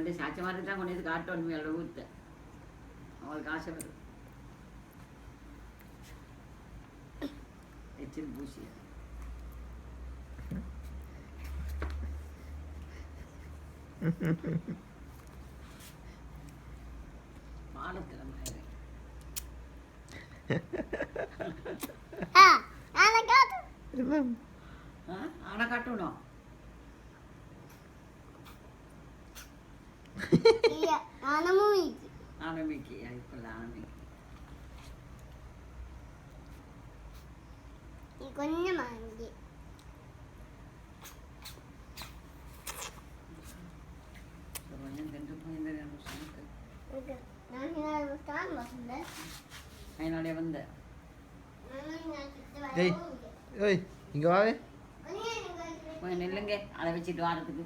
கொண்டு சாட்சி மாதிரி தான் கொண்டு வந்து காட்டணும் மேலே ஊற்ற அவங்களுக்கு ஆசை வரும் எச்சில் பூசி மாலக்கிழமை ஆனை காட்டணும் ஆனமிக்கு இப்ப ஆனமிக்கு கொஞ்சம் வாங்கி கொஞ்சம் திண்டு போய் இந்த 2 நிமிஷத்துக்கு அதனாலே வந்த ஏய் ஏய் இங்கே வாவே கொஞ்சம் நில்லுங்க அதை வச்சுட்டு வாரத்துக்கு